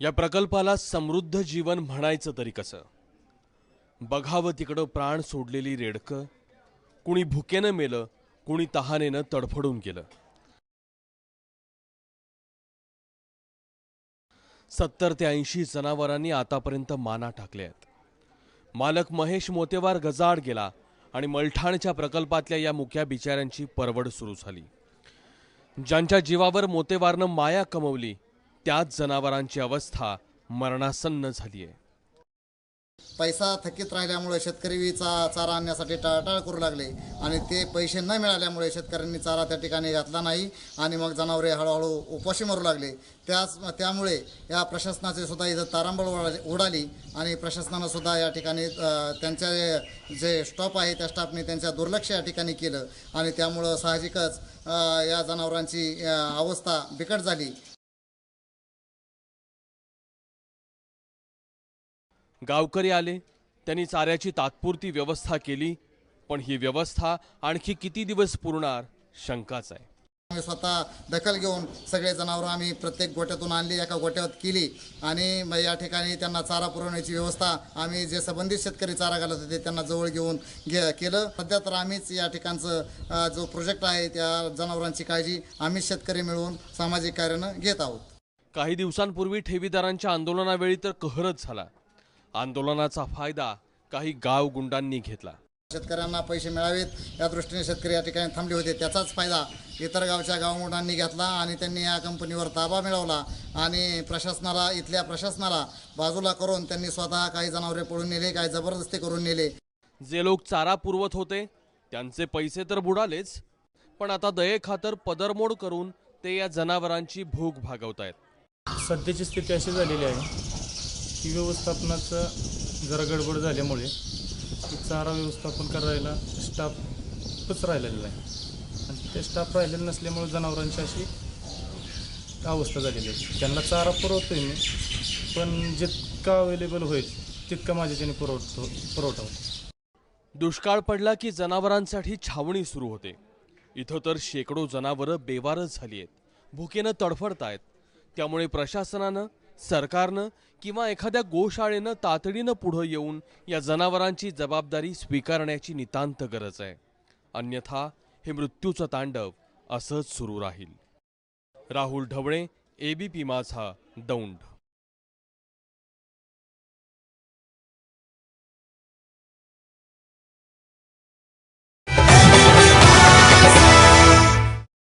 या प्रकल्पाला समृद्ध जीवन म्हणायचं तरी कसं? बघावं तिकडं प्राण सोडलेली रेडकं, कुणी भुकेनं मेलं, कुणी तहानेनं तडफडून गेलं. 70 ते 80 जनावरांनी आतापर्यंत माना टाकल्या आहेत. मालक महेश मोतेवार गजाआड गेला आणि मलठाणच्या प्रकल्पातल्या या मुक्या बिचाऱ्यांची परवड सुरू झाली. ज्यांच्या जीवावर मोतेवारनं माया कमवली त्याच जनावरांची अवस्था मरणासन्न झाली आहे. पैसा थकीत राहिल्यामुळे शेतकरी चारा आणण्यासाठी टाळाटाळ करू लागले आणि ते पैसे न मिळाल्यामुळे शेतकऱ्यांनी चारा त्या ठिकाणी घातला नाही आणि मग जनावरे हळूहळू उपाशी मरू लागले. त्यामुळे या प्रशासनाचे सुद्धा इथं तारांबळ उडाली आणि प्रशासनानं सुद्धा या ठिकाणी त्यांच्या जे स्टाफ आहे त्या स्टाफने त्यांच्या दुर्लक्ष या ठिकाणी केलं आणि त्यामुळं साहजिकच या जनावरांची अवस्था बिकट झाली. गावकरी आले, त्यांनी चाऱ्याची तात्पुरती व्यवस्था केली, पण ही व्यवस्था आणखी किती दिवस पुरणार शंकाच आहे. आम्ही स्वतः दखल घेऊन सगळे जनावरं आम्ही प्रत्येक गोट्यातून आणली, एका गोट्यात केली आणि या ठिकाणी त्यांना चारा पुरवण्याची व्यवस्था आम्ही जे संबंधित शेतकरी चारा घालत होते त्यांना जवळ घेऊन केलं. सध्या तर आम्हीच या ठिकाणचं जो प्रोजेक्ट आहे त्या जनावरांची काळजी आम्हीच शेतकरी मिळून सामाजिक कार्यानं घेत आहोत. काही दिवसांपूर्वी ठेवीदारांच्या आंदोलनावेळी तर कहरच झाला. आंदोलनाचा फायदा काही गाव गुंडांनी घेतला. शेतकऱ्यांना पैसे मिळावेत या दृष्टीने शेतकरी या ठिकाणी थांबले होते. त्याचाच फायदा इतर गावच्या गावमुंडांनी घेतला आणि त्यांनी या कंपनीवर ताबा मिळवला आणि इथल्या प्रशासनाला बाजूला करून त्यांनी स्वतः काही जनावरे पळून नेले, काही जबरदस्ती करून नेले. जे लोक चारा पुरवत होते त्यांचे पैसे तर बुडालेच, पण आता दयेखातर पदरमोड करून ते या जनावरांची भूक भागवतायत. सध्याची स्थिती अशी झालेली आहे की व्यवस्थापनाचं जरा गडबड झाल्यामुळे चारा व्यवस्थापन करायला स्टाफच राहिलेला आहे आणि ते स्टाफ राहिलेलं नसल्यामुळे जनावरांची अशी अवस्था झालेली आहे. त्यांना चारा पुरवतो मी, पण जितका अवेलेबल होईल तितका माझ्याच्याने पुरवठा होतो. दुष्काळ पडला की जनावरांसाठी छावणी सुरू होते. इथं तर शेकडो जनावरं बेवारच झाली आहेत, भुकेनं तडफडतायत. त्यामुळे प्रशासनानं, सरकारनं किंवा एखाद्या गोशाळेनं तातडीनं पुढं येऊन या जनावरांची जबाबदारी स्वीकारण्याची नितांत गरज आहे. अन्यथा हे मृत्यूचं तांडव असंच सुरू राहील. राहुल ढवळे, ABP माझा, दौंड.